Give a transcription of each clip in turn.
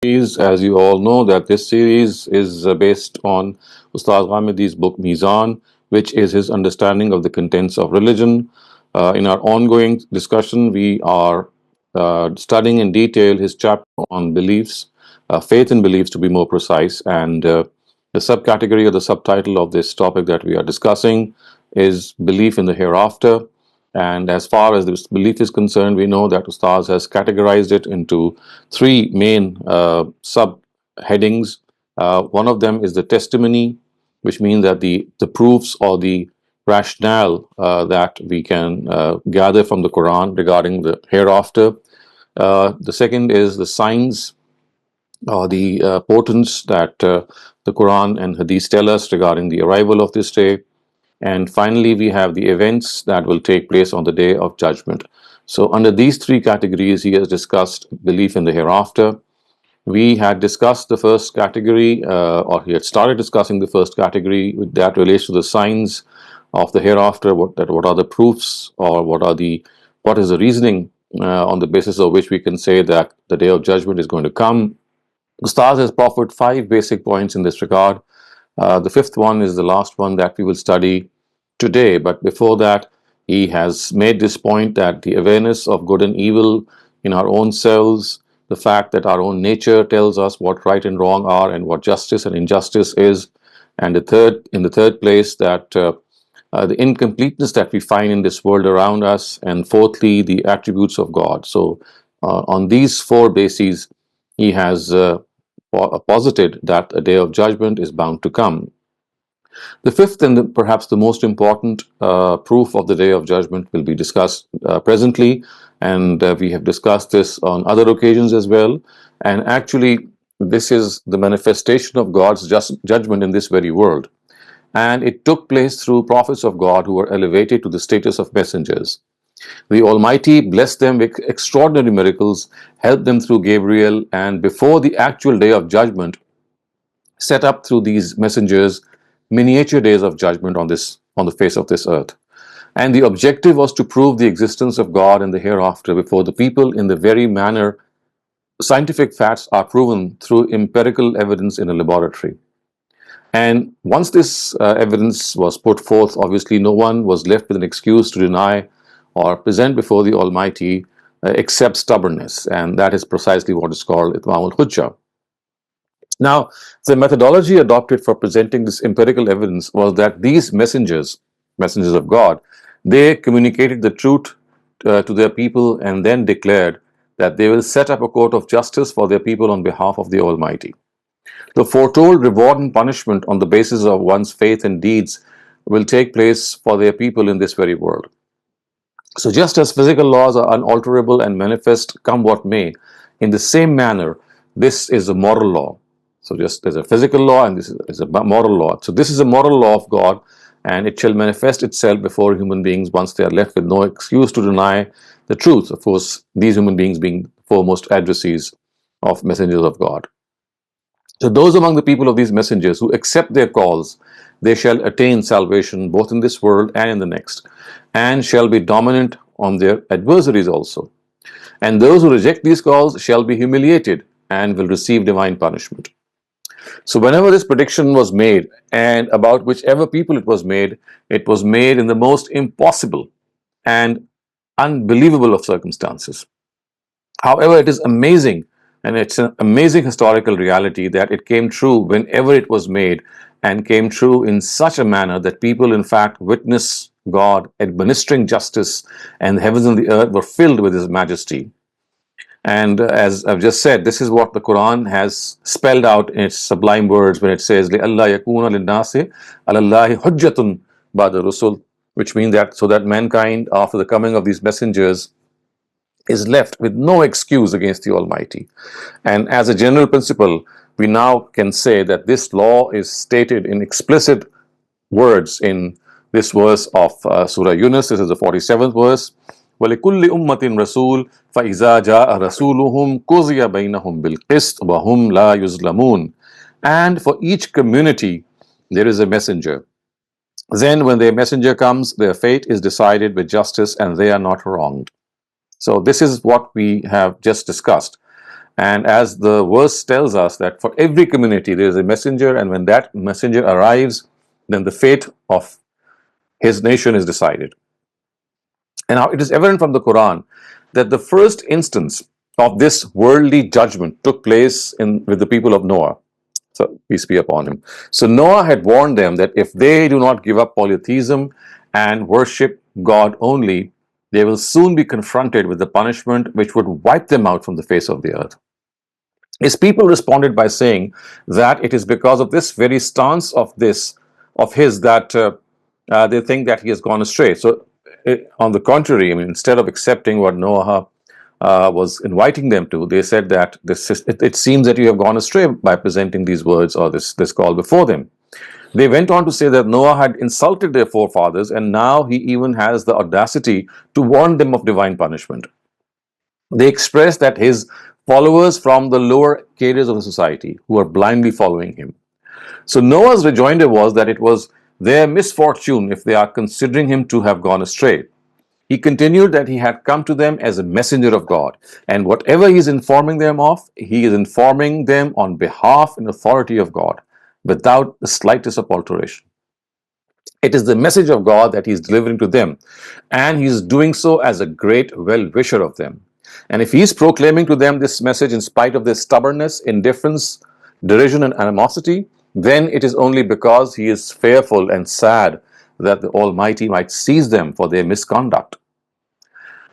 As you all know, that this series is based on Ustaz Ghamidi's book Meezan, which is his understanding of the contents of religion. In our ongoing discussion, we are studying in detail his chapter on beliefs, faith and beliefs to be more precise. And the subcategory or the subtitle of this topic that we are discussing is belief in the hereafter. And as far as this belief is concerned, we know that Ustaz has categorized it into three main subheadings. One of them is the testimony, which means that the proofs or the rationale that we can gather from the Quran regarding the hereafter. The second is the signs or the portents that the Quran and Hadith tell us regarding the arrival of this day. And finally, we have the events that will take place on the day of judgment. So, under these three categories, he has discussed belief in the hereafter. We had discussed the first category, or he had started discussing the first category that relates to the signs of the hereafter. What are the proofs, or what is the reasoning on the basis of which we can say that the day of judgment is going to come. Ustaz has proffered five basic points in this regard. The fifth one is the last one that we will study today. But before that, he has made this point that the awareness of good and evil in our own selves, the fact that our own nature tells us what right and wrong are and what justice and injustice is, and in the third place, that the incompleteness that we find in this world around us, and fourthly, the attributes of God. So, on these four bases, he has posited that a day of judgment is bound to come. The fifth and perhaps the most important proof of the day of judgment will be discussed presently, and we have discussed this on other occasions as well. And actually, this is the manifestation of God's judgment in this very world. And it took place through prophets of God who were elevated to the status of messengers. The Almighty blessed them with extraordinary miracles, helped them through Gabriel, and before the actual day of judgment, set up through these messengers miniature days of judgment on the face of this earth. And the objective was to prove the existence of God and the hereafter before the people in the very manner scientific facts are proven through empirical evidence in a laboratory. And once this evidence was put forth, obviously no one was left with an excuse to deny or present before the Almighty except stubbornness. And that is precisely what is called Itmam al-Hujjah. Now, the methodology adopted for presenting this empirical evidence was that these messengers of God, they communicated the truth to their people and then declared that they will set up a court of justice for their people on behalf of the Almighty. The foretold reward and punishment on the basis of one's faith and deeds will take place for their people in this very world. So just as physical laws are unalterable and manifest come what may, in the same manner, this is a moral law. So just there's a physical law and this is a moral law. So this is a moral law of God, and it shall manifest itself before human beings once they are left with no excuse to deny the truth. Of course, these human beings being foremost adversaries of messengers of God. So those among the people of these messengers who accept their calls, they shall attain salvation both in this world and in the next, and shall be dominant on their adversaries also. And those who reject these calls shall be humiliated and will receive divine punishment. So whenever this prediction was made, and about whichever people it was made in the most impossible and unbelievable of circumstances. However, it is amazing, and it's an amazing historical reality that it came true whenever it was made, and came true in such a manner that people in fact witness God administering justice, and the heavens and the earth were filled with His majesty. And as I've just said, this is what the Quran has spelled out in its sublime words when it says, لِأَلَّا يَكُونَ لِلنَّاسِ عَلَى اللَّهِ حُجَّةٌ بَعْدَ الرُّسُلِ, which means that so that mankind, after the coming of these messengers, is left with no excuse against the Almighty. And as a general principle, we now can say that this law is stated in explicit words in this verse of Surah Yunus. This is the 47th verse. وَلِكُلِّ أُمَّةٍ رَسُولٌ فَإِذَا جَاءَ رَسُولُهُمْ قُضِيَ بَيْنَهُمْ بِالْقِسْطِ وَهُمْ لَا يُظْلَمُونَ. And for each community there is a messenger. Then when their messenger comes, their fate is decided with justice and they are not wronged. So this is what we have just discussed. And as the verse tells us that for every community there is a messenger, and when that messenger arrives, then the fate of his nation is decided. And now it is evident from the Quran that the first instance of this worldly judgment took place with the people of Noah. So peace be upon him. So Noah had warned them that if they do not give up polytheism and worship God only, they will soon be confronted with the punishment which would wipe them out from the face of the earth. His people responded by saying that it is because of this very stance of his that they think that he has gone astray. So, on the contrary, I mean, instead of accepting what Noah was inviting them to, they said that it seems that you have gone astray by presenting these words or this call before them. They went on to say that Noah had insulted their forefathers, and now he even has the audacity to warn them of divine punishment. They expressed that his followers from the lower cadres of the society who are blindly following him. So Noah's rejoinder was that it was their misfortune if they are considering him to have gone astray. He continued that he had come to them as a messenger of God, and whatever he is informing them of, he is informing them on behalf and authority of God, without the slightest of alteration. It is the message of God that he is delivering to them, and he is doing so as a great well-wisher of them. And if he is proclaiming to them this message in spite of their stubbornness, indifference, derision, and animosity, then it is only because he is fearful and sad that the Almighty might seize them for their misconduct.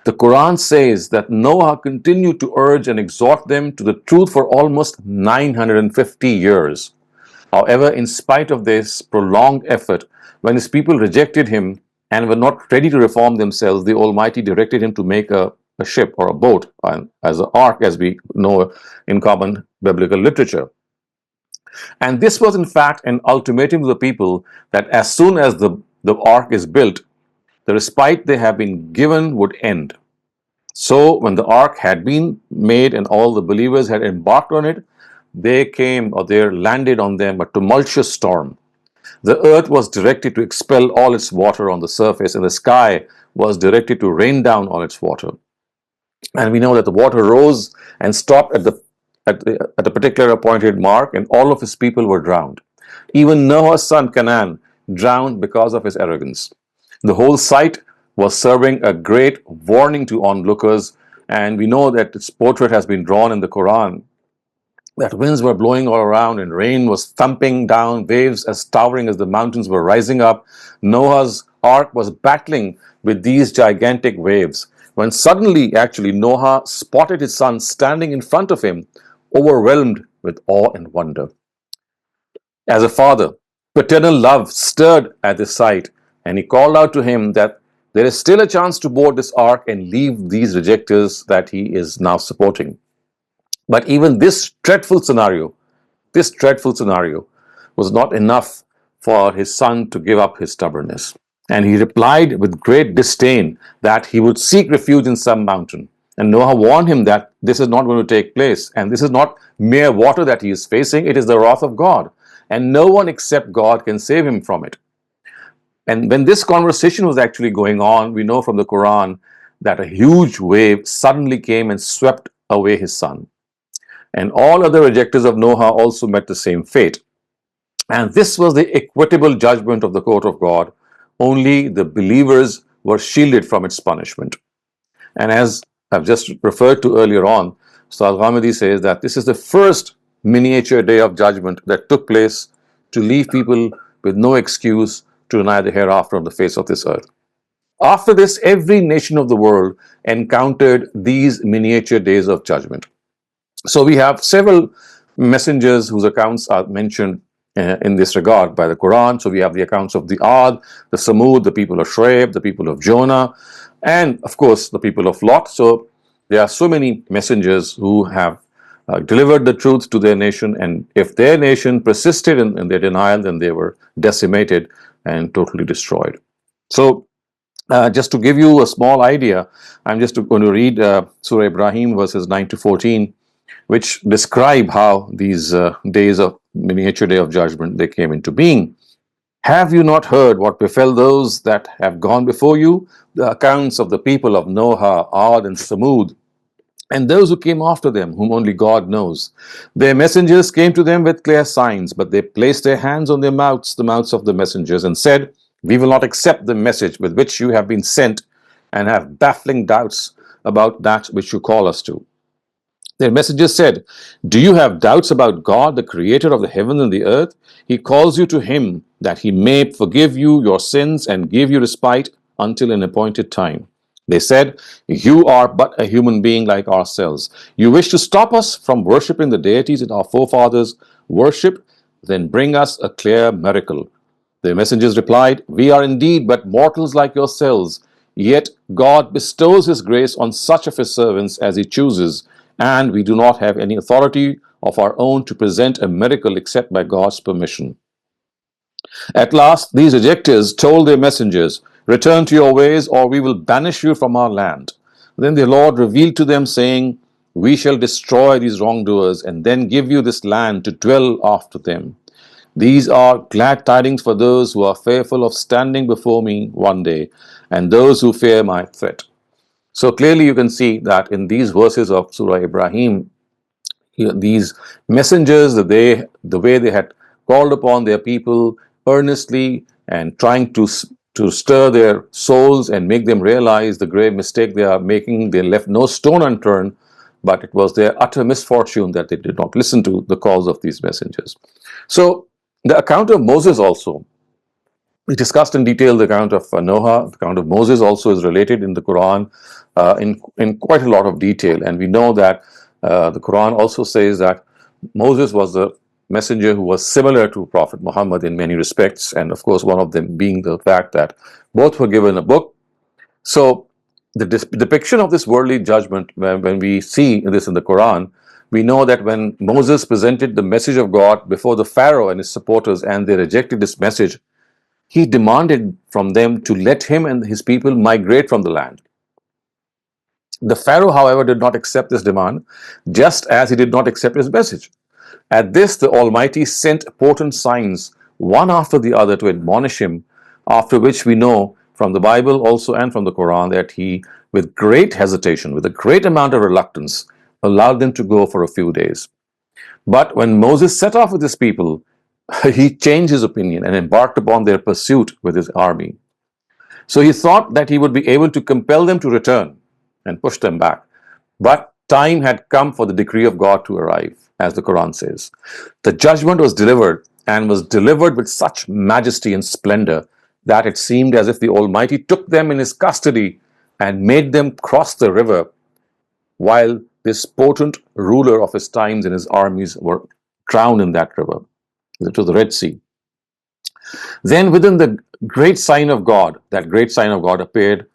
The Quran says that Noah continued to urge and exhort them to the truth for almost 950 years. However, in spite of this prolonged effort, when his people rejected him and were not ready to reform themselves, the Almighty directed him to make a ship or a boat, as an ark, as we know in common biblical literature. And this was, in fact, an ultimatum to the people that as soon as the ark is built, the respite they have been given would end. So, when the ark had been made and all the believers had embarked on it, there landed on them a tumultuous storm. The earth was directed to expel all its water on the surface, and the sky was directed to rain down all its water. And we know that the water rose and stopped at a particular appointed mark, and all of his people were drowned. Even Noah's son Canaan drowned because of his arrogance. The whole sight was serving a great warning to onlookers, and we know that its portrait has been drawn in the Quran, that winds were blowing all around and rain was thumping down, waves as towering as the mountains were rising up. Noah's ark was battling with these gigantic waves, when suddenly, actually, Noah spotted his son standing in front of him, overwhelmed with awe and wonder. As a father, paternal love stirred at this sight, and he called out to him that there is still a chance to board this ark and leave these rejectors that he is now supporting. But even this dreadful scenario was not enough for his son to give up his stubbornness. And he replied with great disdain that he would seek refuge in some mountain. And Noah warned him that this is not going to take place, and this is not mere water that he is facing, it is the wrath of God. And no one except God can save him from it. And when this conversation was actually going on, we know from the Quran that a huge wave suddenly came and swept away his son. And all other rejectors of Noah also met the same fate. And this was the equitable judgment of the court of God. Only the believers were shielded from its punishment. And as I've just referred to earlier on, Ustad Ghamidi says that this is the first miniature day of judgment that took place to leave people with no excuse to deny the hereafter on the face of this earth. After this, every nation of the world encountered these miniature days of judgment. So we have several messengers whose accounts are mentioned in this regard by the Quran. So we have the accounts of the Ad, the Samud, the people of Shuaib, the people of Jonah, and of course the people of Lot. So there are so many messengers who have delivered the truth to their nation, and if their nation persisted in their denial, then they were decimated and totally destroyed. So just to give you a small idea, I'm just going to read Surah Ibrahim verses 9 to 14, which describe how these days of miniature day of judgment they came into being. Have you not heard what befell those that have gone before you? The accounts of the people of Noah, Ad, and Samud. and those who came after them, whom only God knows. Their messengers came to them with clear signs, but they placed their hands on their mouths, the mouths of the messengers, and said, "We will not accept the message with which you have been sent, and have baffling doubts about that which you call us to." Their messengers said, "Do you have doubts about God, the creator of the heaven and the earth? He calls you to him that he may forgive you your sins and give you respite until an appointed time." They said, "You are but a human being like ourselves. You wish to stop us from worshipping the deities that our forefathers worship? Then bring us a clear miracle." The messengers replied, "We are indeed but mortals like yourselves, yet God bestows His grace on such of His servants as He chooses, and we do not have any authority of our own to present a miracle except by God's permission." At last, these rejectors told their messengers, "Return to your ways, or we will banish you from our land." Then the Lord revealed to them, saying, "We shall destroy these wrongdoers, and then give you this land to dwell after them. These are glad tidings for those who are fearful of standing before me one day, and those who fear my threat." So clearly, you can see that in these verses of Surah Ibrahim, these messengers, the way they had called upon their people earnestly and trying to stir their souls and make them realize the grave mistake they are making. They left no stone unturned, but it was their utter misfortune that they did not listen to the calls of these messengers. So the account of Moses also, we discussed in detail the account of Noah. The account of Moses also is related in the Quran in quite a lot of detail. And we know that the Quran also says that Moses was a messenger who was similar to Prophet Muhammad in many respects. And of course, one of them being the fact that both were given a book. So the depiction of this worldly judgment, when we see this in the Quran, we know that when Moses presented the message of God before the Pharaoh and his supporters, and they rejected this message, he demanded from them to let him and his people migrate from the land. The Pharaoh, however, did not accept this demand, just as he did not accept his message. At this, the Almighty sent potent signs, one after the other, to admonish him, after which we know from the Bible also and from the Quran that he, with great hesitation, with a great amount of reluctance, allowed them to go for a few days. But when Moses set off with his people, he changed his opinion and embarked upon their pursuit with his army. So he thought that he would be able to compel them to return and push them back. But time had come for the decree of God to arrive, as the Quran says. The judgment was delivered, and was delivered with such majesty and splendor that it seemed as if the Almighty took them in His custody and made them cross the river, while this potent ruler of his times and his armies were drowned in that river, to the Red Sea. Then within the great sign of God, that great sign of God appeared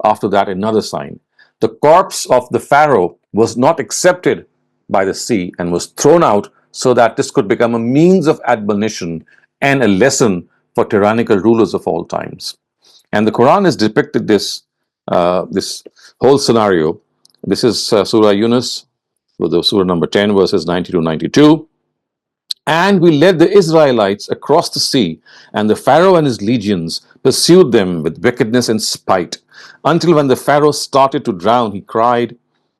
after that another sign. The corpse of the Pharaoh was not accepted by the sea and was thrown out, so that this could become a means of admonition and a lesson for tyrannical rulers of all times. And the Quran has depicted this whole scenario. This is Surah Yunus, with the Surah number 10, verses 90 to 92. "And we led the Israelites across the sea, and the Pharaoh and his legions pursued them with wickedness and spite, until when the Pharaoh started to drown, he cried,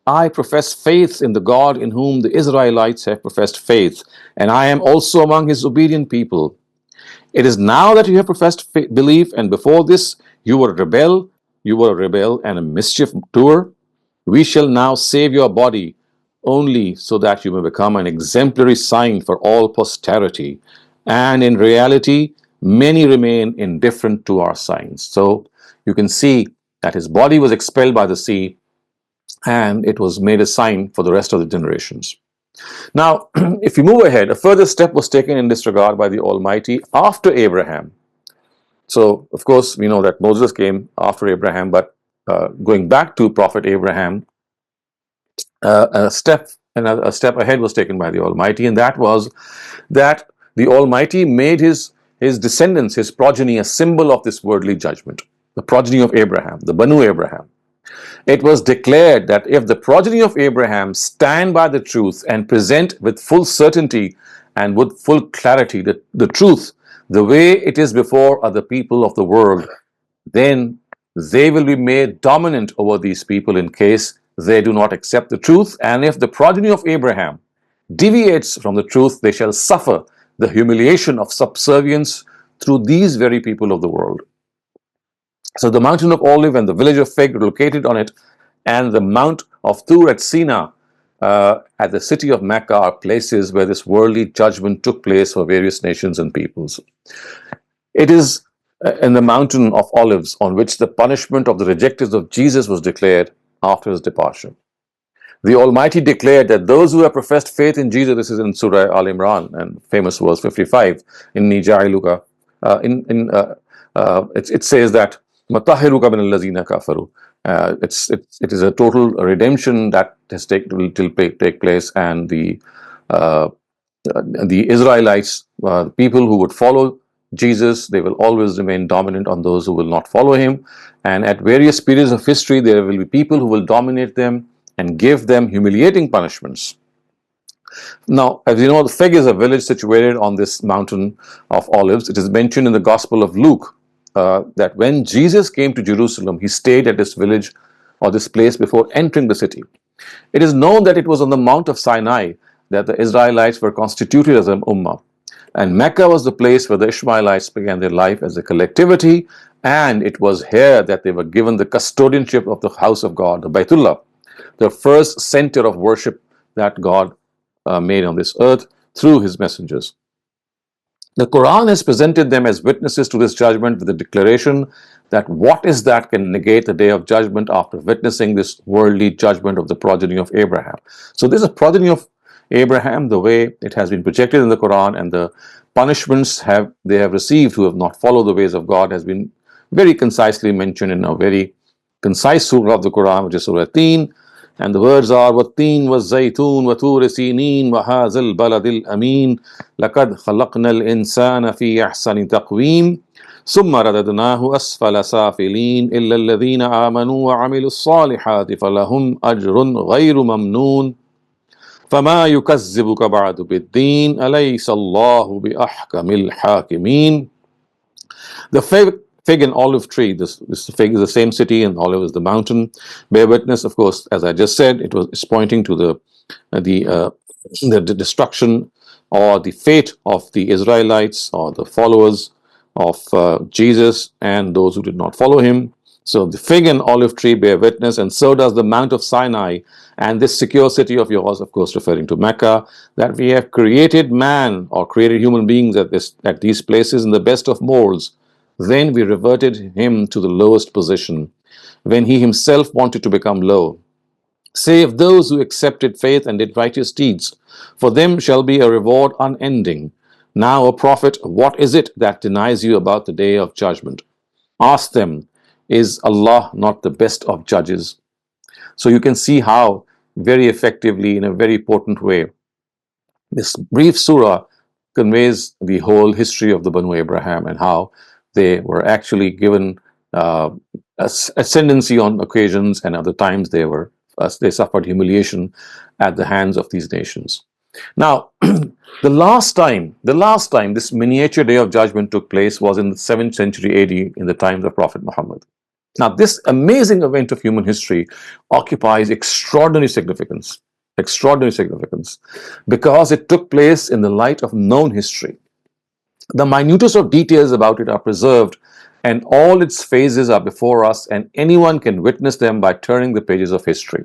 'I profess faith in the God in whom the Israelites have professed faith, and I am also among his obedient people. It is now that you have professed belief, and before this you were a rebel and a mischief doer. We shall now save your body, only so that you may become an exemplary sign for all posterity. And in reality, many remain indifferent to our signs.'" So you can see that his body was expelled by the sea, and it was made a sign for the rest of the generations. Now, if you move ahead, a further step was taken in this regard by the Almighty after Abraham. So, of course, we know that Moses came after Abraham, but going back to Prophet Abraham, a step ahead was taken by the Almighty, and that was that the Almighty made his descendants, his progeny, a symbol of this worldly judgment. The progeny of Abraham, the Banu Abraham. It was declared that if the progeny of Abraham stand by the truth and present with full certainty and with full clarity the truth, the way it is before other people of the world, then they will be made dominant over these people in case they do not accept the truth, and if the progeny of Abraham deviates from the truth, they shall suffer the humiliation of subservience through these very people of the world. So the mountain of Olive and the village of Fig located on it, and the Mount of Tur at Sina, at the city of Mecca, are places where this worldly judgment took place for various nations and peoples. It is in the mountain of Olives on which the punishment of the rejectors of Jesus was declared after his departure. The Almighty declared that those who have professed faith in Jesus, this is in Surah Al Imran and famous verse 55, in Nija'iluka, it says that Matahiruka min allazina kafaru. It is a total redemption that will take place, and the Israelites, people who would follow Jesus, they will always remain dominant on those who will not follow him. And at various periods of history, there will be people who will dominate them and give them humiliating punishments. Now, as you know, the Fig is a village situated on this mountain of Olives. It is mentioned in the Gospel of Luke that when Jesus came to Jerusalem, he stayed at this village or this place before entering the city. It is known that it was on the Mount of Sinai that the Israelites were constituted as an ummah. And Mecca was the place where the Ishmaelites began their life as a collectivity, and it was here that they were given the custodianship of the house of God, the Baitullah, the first center of worship that God made on this earth through his messengers. The Quran has presented them as witnesses to this judgment with the declaration that what is that can negate the day of judgment after witnessing this worldly judgment of the progeny of Abraham. So this is a progeny of Abraham, the way it has been projected in the Quran, and the punishments they have received who have not followed the ways of God has been very concisely mentioned in a very concise surah of the Quran, which is Surah Teen. And the words are وَالتِّينِ وَالزَّيْتُونِ وَطُورِ سِينِينَ وَهَذَا الْبَلَدِ الْأَمِينَ لَقَدْ خَلَقْنَا الْإِنسَانَ فِي أَحْسَنِ تَقْوِيمٍ ثُمَّ رَدَدْنَاهُ أَسْفَلَ سَافِلِينَ إِلَّا الَّذِينَ آمَنُوا وَعَمِلُوا الصَّالِحَاتِ فَلَهُمْ أَجْرٌ غَيْرُ مَمْنُونٍ فَمَا يُكَذِّبُكَ بَعْدُ بِالدِّينِ أَلَيْسَ اللَّهُ بِأَحْكَمِ الْحَاكِمِينَ. The fig and olive tree, this fig is the same city and olive is the mountain, bear witness, of course, as I just said, it's pointing to the destruction or the fate of the Israelites or the followers of Jesus and those who did not follow him. So the fig and olive tree bear witness, and so does the Mount of Sinai and this secure city of yours, of course, referring to Mecca, that we have created man or created human beings at these places in the best of molds. Then we reverted him to the lowest position when he himself wanted to become low. Save those who accepted faith and did righteous deeds. For them shall be a reward unending. Now, O Prophet, what is it that denies you about the day of judgment? Ask them, is Allah not the best of judges? So you can see how very effectively, in a very potent way, this brief surah conveys the whole history of the Banu Abraham and how they were actually given ascendancy on occasions, and other times they suffered humiliation at the hands of these nations. Now, the last time this miniature day of judgment took place was in the 7th century AD, in the times of Prophet Muhammad. Now, this amazing event of human history occupies extraordinary significance, because it took place in the light of known history. The minutest of details about it are preserved, and all its phases are before us, and anyone can witness them by turning the pages of history.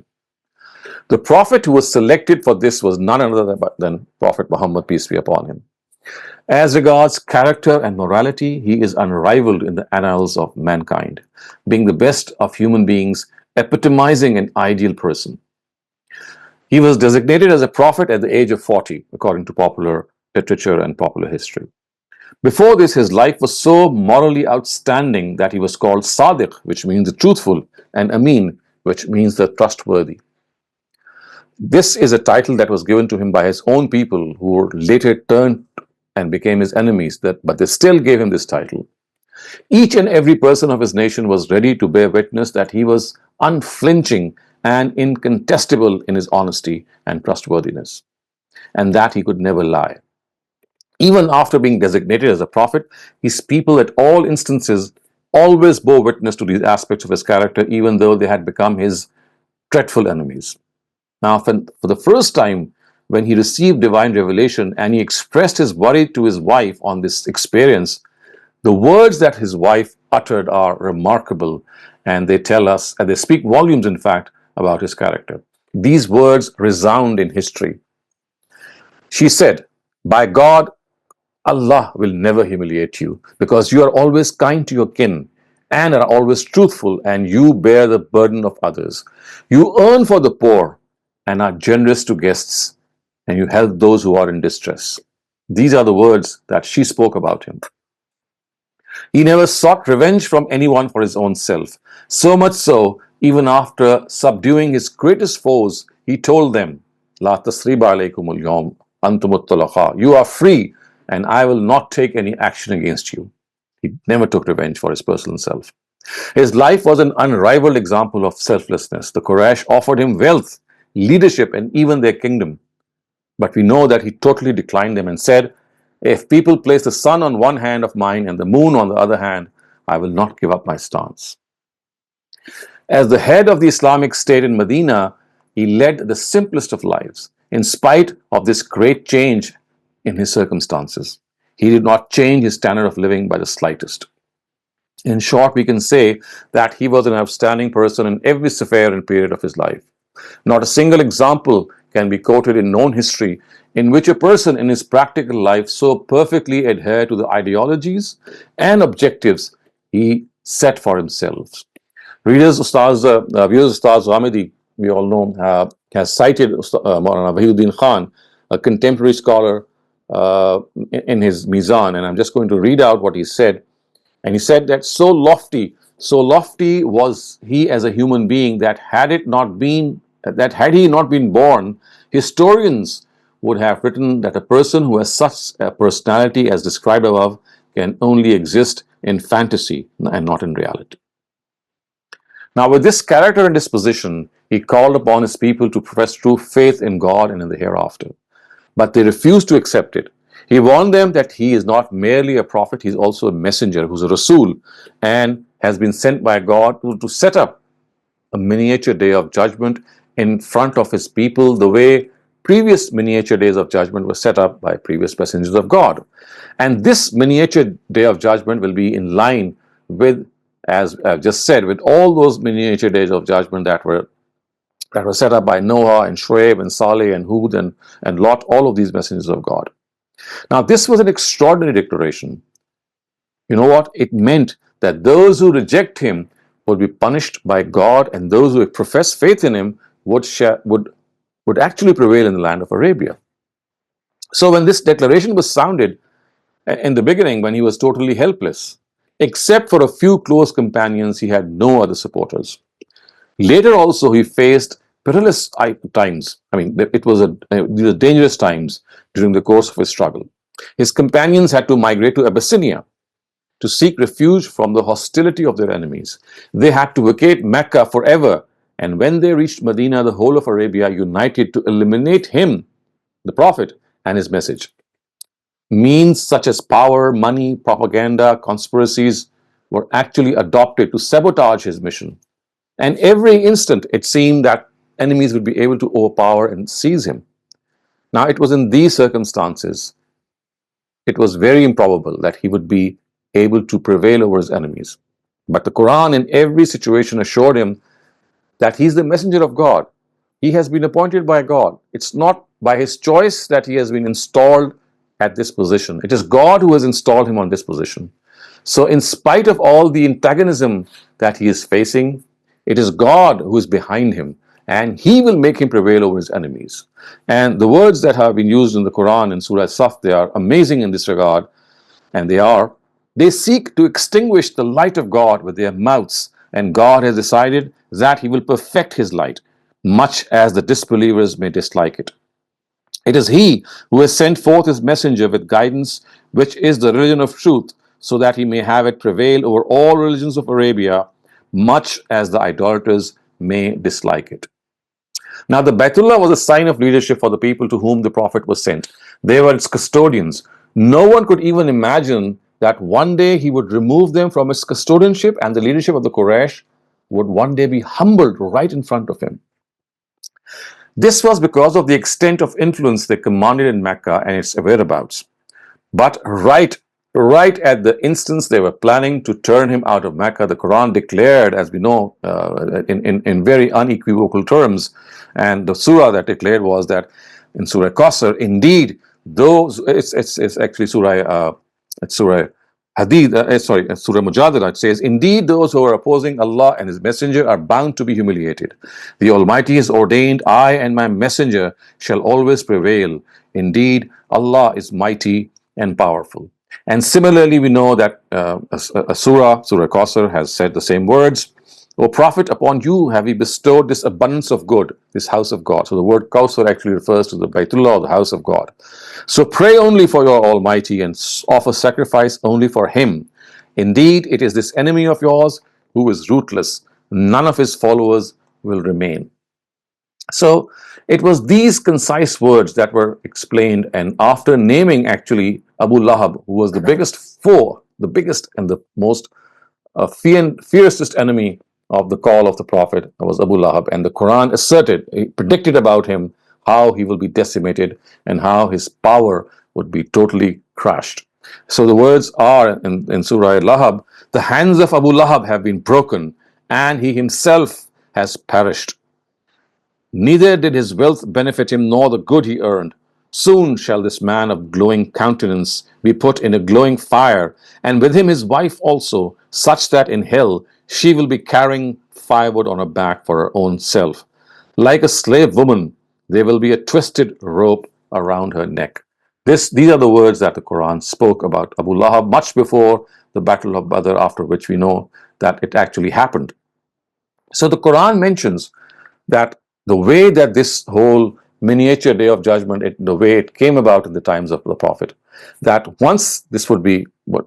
The prophet who was selected for this was none other than Prophet Muhammad, peace be upon him. As regards character and morality, he is unrivaled in the annals of mankind, being the best of human beings, epitomizing an ideal person. He was designated as a prophet at the age of 40, according to popular literature and popular history. Before this, his life was so morally outstanding that he was called Sadiq, which means the truthful, and Amin, which means the trustworthy. This is a title that was given to him by his own people, who later turned and became his enemies, but they still gave him this title. Each and every person of his nation was ready to bear witness that he was unflinching and incontestable in his honesty and trustworthiness, and that he could never lie. Even after being designated as a prophet, his people at all instances always bore witness to these aspects of his character, even though they had become his dreadful enemies. Now, for the first time, when he received divine revelation and he expressed his worry to his wife on this experience, the words that his wife uttered are remarkable, and they tell us, and they speak volumes, in fact, about his character. These words resound in history. She said, "By God, Allah will never humiliate you because you are always kind to your kin and are always truthful, and you bear the burden of others. You earn for the poor and are generous to guests, and you help those who are in distress." These are the words that she spoke about him. He never sought revenge from anyone for his own self. So much so, even after subduing his greatest foes, he told them, "La tasriba alaykumul yawm antumut talaqa." You are free, and I will not take any action against you. He never took revenge for his personal self. His life was an unrivaled example of selflessness. The Quraysh offered him wealth, leadership, and even their kingdom. But we know that he totally declined them and said, "If people place the sun on one hand of mine and the moon on the other hand, I will not give up my stance." As the head of the Islamic State in Medina, he led the simplest of lives. In spite of this great change in his circumstances, he did not change his standard of living by the slightest. In short, we can say that he was an outstanding person in every sphere and period of his life. Not a single example can be quoted in known history in which a person in his practical life so perfectly adhered to the ideologies and objectives he set for himself. Viewers, Ustaz Ghamidi, we all know, has cited Maulana Wahiduddin Khan, a contemporary scholar, in his Meezan, and I'm just going to read out what he said. And he said that so lofty was he as a human being that had he not been born, historians would have written that a person who has such a personality as described above can only exist in fantasy and not in reality. Now, with this character and disposition, he called upon his people to profess true faith in God and in the hereafter. But they refused to accept it. He warned them that he is not merely a prophet, he is also a messenger who's a Rasul and has been sent by God to set up a miniature day of judgment in front of his people, the way previous miniature days of judgment were set up by previous messengers of God. And this miniature day of judgment will be in line with, as I've just said, with all those miniature days of judgment that were set up by Noah and Shuaib and Saleh and Hud and Lot, all of these messengers of God. Now, this was an extraordinary declaration. You know what? It meant that those who reject him would be punished by God, and those who profess faith in him would actually prevail in the land of Arabia. So when this declaration was sounded in the beginning, when he was totally helpless, except for a few close companions, he had no other supporters. Later also, he faced perilous times. I mean, these were dangerous times during the course of his struggle. His companions had to migrate to Abyssinia to seek refuge from the hostility of their enemies. They had to vacate Mecca forever, and when they reached Medina, the whole of Arabia united to eliminate him, the Prophet, and his message. Means such as power, money, propaganda, conspiracies were actually adopted to sabotage his mission. And every instant it seemed that enemies would be able to overpower and seize him. Now, it was in these circumstances, it was very improbable that he would be able to prevail over his enemies. But the Quran in every situation assured him that he is the messenger of God. He has been appointed by God. It's not by his choice that he has been installed at this position. It is God who has installed him on this position. So in spite of all the antagonism that he is facing, it is God who is behind him, and he will make him prevail over his enemies. And the words that have been used in the Quran in Surah Saf, they are amazing in this regard, and they seek to extinguish the light of God with their mouths, and God has decided that he will perfect his light, much as the disbelievers may dislike it. It is he who has sent forth his messenger with guidance, which is the religion of truth, so that he may have it prevail over all religions of Arabia, much as the idolaters may dislike it. Now, the Baitullah was a sign of leadership for the people to whom the Prophet was sent. They were its custodians. No one could even imagine that one day he would remove them from its custodianship, and the leadership of the Quraysh would one day be humbled right in front of him. This was because of the extent of influence they commanded in Mecca and its whereabouts. But right at the instance they were planning to turn him out of Mecca, the Quran declared, as we know, in very unequivocal terms, and the surah that declared was that in Surah Qasr, indeed, those it's actually Surah Hadid, Surah Mujadala. It says, indeed, those who are opposing Allah and His Messenger are bound to be humiliated. The Almighty has ordained, I and my Messenger shall always prevail. Indeed, Allah is mighty and powerful. And similarly, we know that Surah Qasr, has said the same words. O Prophet, upon you have we bestowed this abundance of good, this house of God. So the word Kawthar actually refers to the Baytullah, the house of God. So pray only for your Almighty and offer sacrifice only for Him. Indeed, it is this enemy of yours who is ruthless. None of his followers will remain. So it was these concise words that were explained, and after naming actually Abu Lahab, who was the biggest foe, the biggest and the most fiercest enemy of the call of the Prophet, was Abu Lahab, and the Quran predicted about him how he will be decimated and how his power would be totally crushed. So the words are in Surah Lahab, the hands of Abu Lahab have been broken and he himself has perished. Neither did his wealth benefit him nor the good he earned. Soon shall this man of glowing countenance be put in a glowing fire, and with him his wife also, such that in hell she will be carrying firewood on her back for her own self. Like a slave woman, there will be a twisted rope around her neck. These are the words that the Quran spoke about Abu Lahab much before the Battle of Badr, after which we know that it actually happened. So the Quran mentions that the way that this whole miniature day of judgment, the way it came about in the times of the Prophet, that once this would be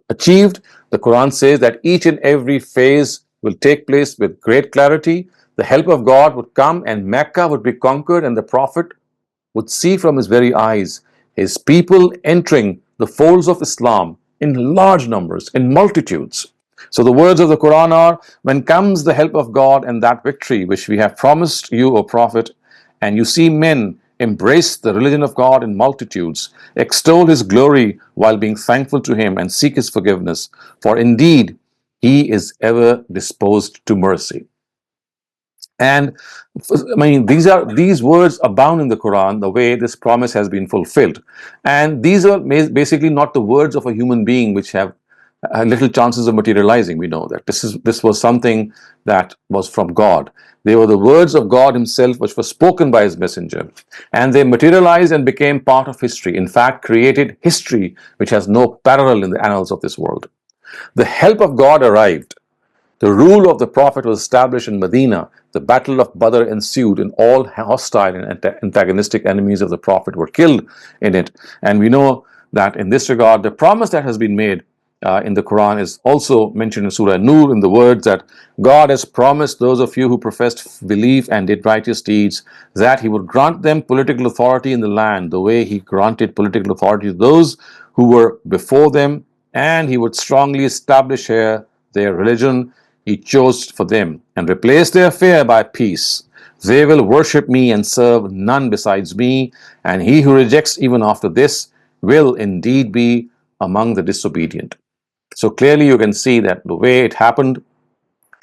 achieved, the Quran says that each and every phase will take place with great clarity. The help of God would come and Mecca would be conquered, and the Prophet would see from his very eyes his people entering the folds of Islam in large numbers, in multitudes. So the words of the Quran are, when comes the help of God and that victory which we have promised you, O Prophet, and you see men embrace the religion of God in multitudes, extol His glory while being thankful to Him and seek His forgiveness, for indeed He is ever disposed to mercy. And I mean, these words abound in the Quran, the way this promise has been fulfilled. And these are basically not the words of a human being which have little chances of materializing. We know that this was something that was from God. They were the words of God Himself, which were spoken by His messenger, and they materialized and became part of history. In fact, created history which has no parallel in the annals of this world. The help of God arrived. The rule of the Prophet was established in Medina. The Battle of Badr ensued, and all hostile and antagonistic enemies of the Prophet were killed in it. And we know that in this regard, the promise that has been made in the Quran is also mentioned in Surah Nur in the words that God has promised those of you who professed belief and did righteous deeds that He would grant them political authority in the land the way He granted political authority to those who were before them, and He would strongly establish here their religion He chose for them and replace their fear by peace. They will worship me and serve none besides me, and he who rejects even after this will indeed be among the disobedient. So clearly you can see that the way it happened,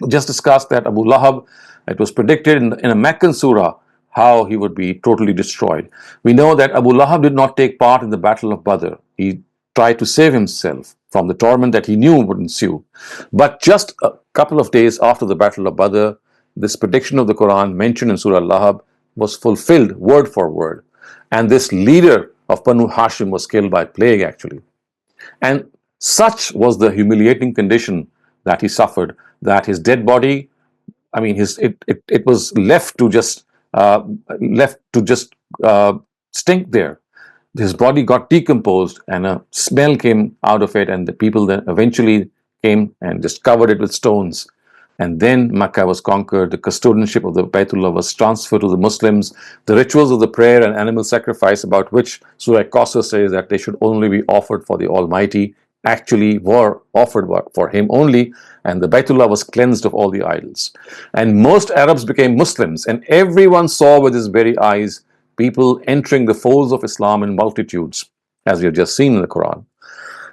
we just discussed that Abu Lahab, it was predicted in a Meccan surah how he would be totally destroyed. We know that Abu Lahab did not take part in the Battle of Badr. He tried to save himself from the torment that he knew would ensue. But just a couple of days after the Battle of Badr, this prediction of the Quran mentioned in Surah Lahab was fulfilled word for word. And this leader of Banu Hashim was killed by plague actually. And such was the humiliating condition that he suffered, that his dead body, I mean, it was left to just stink there. His body got decomposed, and a smell came out of it, and the people then eventually came and just covered it with stones. And then Makkah was conquered. The custodianship of the Baytullah was transferred to the Muslims. The rituals of the prayer and animal sacrifice, about which Surah Qasr says that they should only be offered for the Almighty, actually were offered for him only, and the Baitullah was cleansed of all the idols. And most Arabs became Muslims, and everyone saw with his very eyes people entering the folds of Islam in multitudes, as we have just seen in the Quran.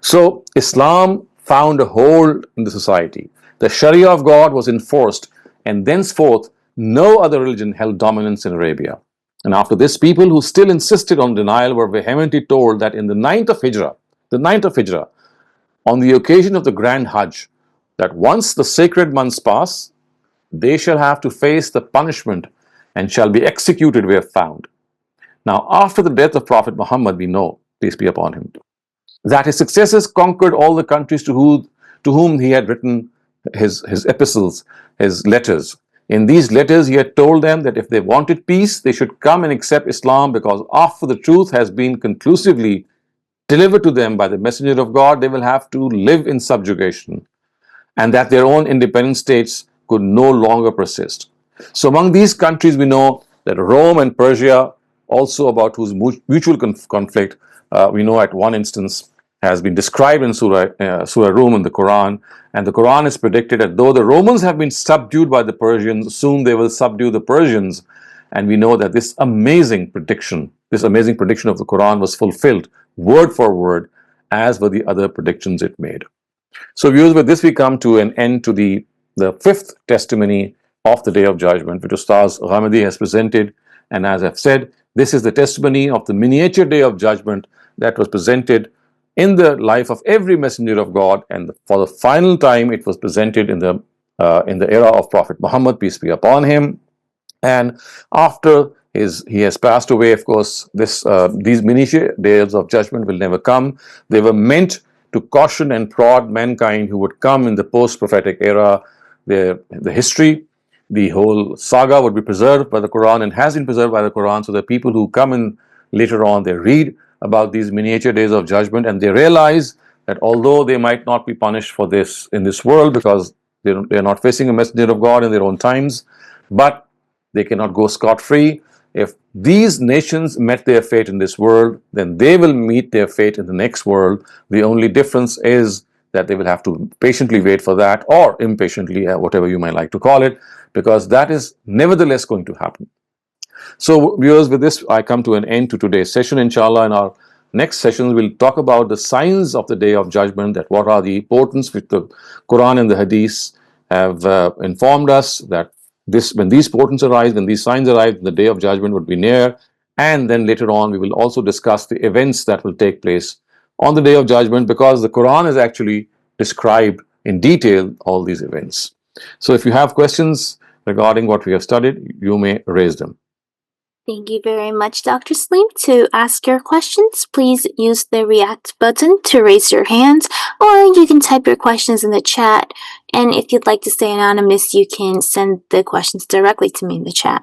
So Islam found a hold in the society. The Sharia of God was enforced, and thenceforth no other religion held dominance in Arabia. And after this, people who still insisted on denial were vehemently told that in the ninth of Hijrah, on the occasion of the Grand Hajj, that once the sacred months pass, they shall have to face the punishment and shall be executed where found. Now, after the death of Prophet Muhammad, we know, peace be upon him, that his successors conquered all the countries to whom he had written his epistles, his letters. In these letters, he had told them that if they wanted peace, they should come and accept Islam, because after the truth has been conclusively delivered to them by the messenger of God, they will have to live in subjugation, and that their own independent states could no longer persist. So among these countries, we know that Rome and Persia, also about whose mutual conflict, we know at one instance has been described in Surah Rum in the Quran. And the Quran is predicted that though the Romans have been subdued by the Persians, soon they will subdue the Persians. And we know that this amazing prediction of the Quran was fulfilled word for word, as were the other predictions it made. So, viewers, with this we come to an end to the fifth testimony of the Day of Judgment, which Ustaz Ghamidi has presented. And as I've said, this is the testimony of the miniature Day of Judgment that was presented in the life of every messenger of God, and for the final time it was presented in the era of Prophet Muhammad, peace be upon him. And after he has passed away, of course, these miniature days of judgment will never come. They were meant to caution and prod mankind who would come in the post-prophetic era. The history, the whole saga would be preserved by the Quran and has been preserved by the Quran, so that people who come in later on, they read about these miniature days of judgment, and they realize that although they might not be punished for this in this world, because they're not facing a messenger of God in their own times, but they cannot go scot-free. If these nations met their fate in this world, then they will meet their fate in the next world. The only difference is that they will have to patiently wait for that, or impatiently, whatever you might like to call it, because that is nevertheless going to happen. So, viewers, with this, I come to an end to today's session. Inshallah, in our next sessions, we'll talk about the signs of the Day of Judgment, that what are the importance which the Quran and the Hadith have informed us, that when these portents arise, when these signs arise, the Day of Judgment would be near. And then later on, we will also discuss the events that will take place on the Day of Judgment, because the Quran has actually described in detail all these events. So if you have questions regarding what we have studied, you may raise them. Thank you very much, Dr. Saleem. To ask your questions, please use the react button to raise your hand, or you can type your questions in the chat. And if you'd like to stay anonymous, you can send the questions directly to me in the chat.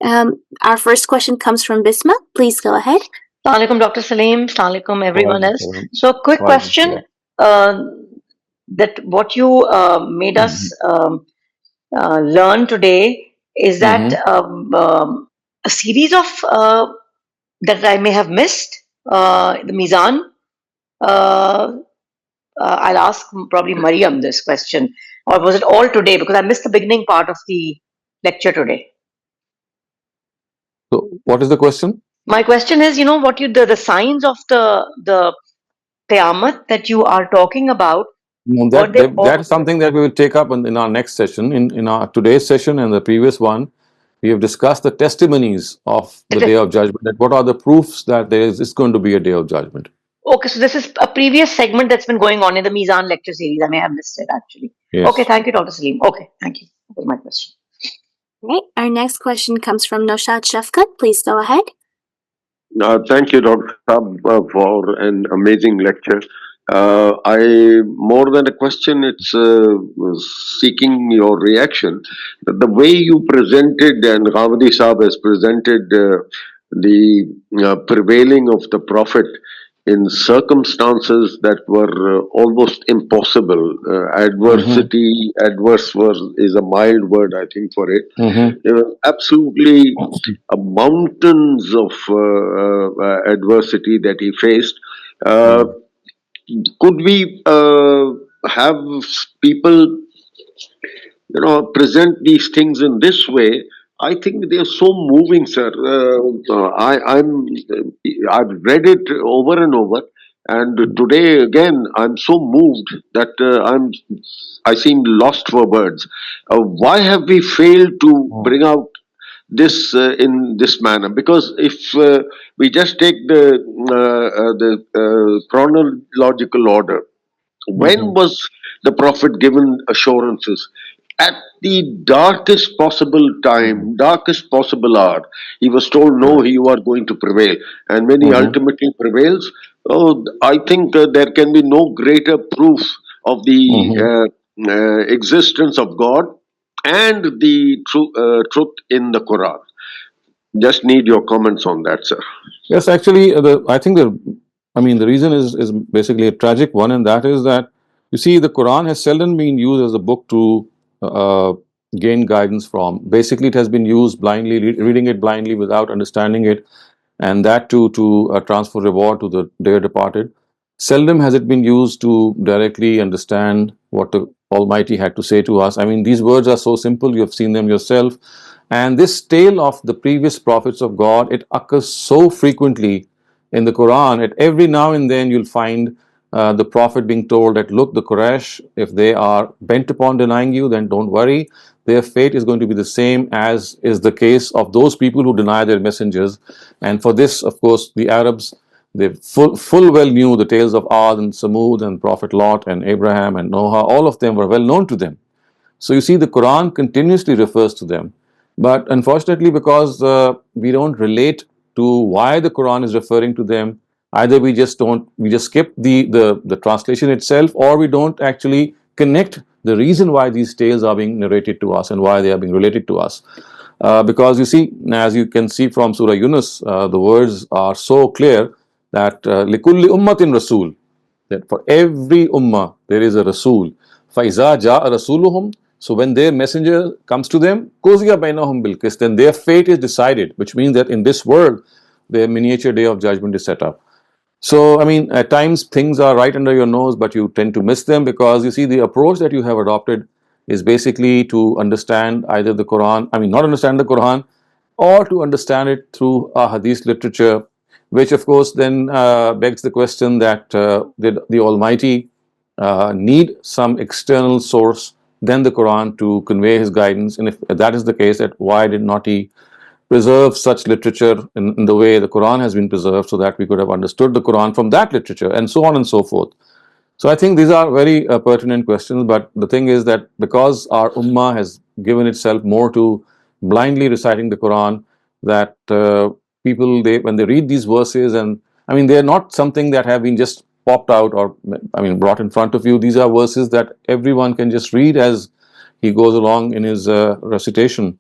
Our first question comes from Bisma. Please go ahead. Assalamu alaikum, Dr. Saleem. Assalamu alaikum, everyone else. So, quick question, that what you made us learn today is that a series of that I may have missed, the Meezan. I'll ask probably Mariam this question, or was it all today? Because I missed the beginning part of the lecture today. So, what is the question? My question is, what the signs of the Qiyamah that you are talking about. That is something that we will take up in our next session. In our today's session and the previous one, we have discussed the testimonies of the Day of Judgment. That what are the proofs that it's going to be a Day of Judgment? Okay, so this is a previous segment that's been going on in the Meezan lecture series. I may have missed it actually. Yes. Okay, thank you, Dr. Saleem. Okay, thank you. That was my question. Okay, our next question comes from Noshad Shafkat. Please go ahead. Thank you, Dr. Saab, for an amazing lecture. More than a question, it's seeking your reaction. The way you presented, and Ghamidi Saab has presented the prevailing of the Prophet in circumstances that were almost impossible. Adversity, adverse is a mild word, I think, for it. There was absolutely mountains of adversity that he faced. could we have people, present these things in this way? I think they are so moving, sir. I've read it over and over, and today again I'm so moved that I seem lost for words. Why have we failed to bring out this in this manner? Because if we just take the chronological order, when was the Prophet given assurances? At the darkest possible time, darkest possible hour, he was told, "No, you are going to prevail." And when he ultimately prevails, oh, I think there can be no greater proof of the existence of God and the truth in the Quran. Just need your comments on that, sir. Yes, actually, I think the reason is basically a tragic one, and that is that you see, the Quran has seldom been used as a book to uh, gain guidance from. Basically, it has been used blindly, reading it blindly without understanding it, and that too to transfer reward to the dear departed. Seldom has it been used to directly understand what the Almighty had to say to us. I mean, these words are so simple, you have seen them yourself. And this tale of the previous prophets of God, it occurs so frequently in the Quran. At every now and then, you'll find the prophet being told that, look, the Quraysh, if they are bent upon denying you, then don't worry. Their fate is going to be the same as is the case of those people who deny their messengers. And for this, of course, the Arabs, they full well knew the tales of Ad and Samud and Prophet Lot and Abraham and Noah. All of them were well known to them. So you see, the Quran continuously refers to them. But unfortunately, because we don't relate to why the Quran is referring to them, either we just skip the translation itself, or we don't actually connect the reason why these tales are being narrated to us and why they are being related to us. Because you see, as you can see from Surah Yunus, the words are so clear that likulli ummatin rasul, that for every ummah there is a rasul. فَإِذَا جَاءَ رَسُولُهُمْ, so when their messenger comes to them, قُضِيَ بَيْنَهُمْ بِالْقِسْطِ, then their fate is decided, which means that in this world their miniature day of judgment is set up. So, I mean, at times things are right under your nose, but you tend to miss them, because you see, the approach that you have adopted is basically to understand either the Quran, not understand the Quran, or to understand it through a hadith literature, which of course then begs the question that did the Almighty need some external source than the Quran to convey His guidance? And if that is the case, that why did not He preserve such literature in the way the Quran has been preserved, so that we could have understood the Quran from that literature, and so on and so forth? So I think these are very pertinent questions, but the thing is that because our ummah has given itself more to blindly reciting the Quran, that people, when they read these verses, and they are not something that have been just popped out or brought in front of you. These are verses that everyone can just read as he goes along in his recitation.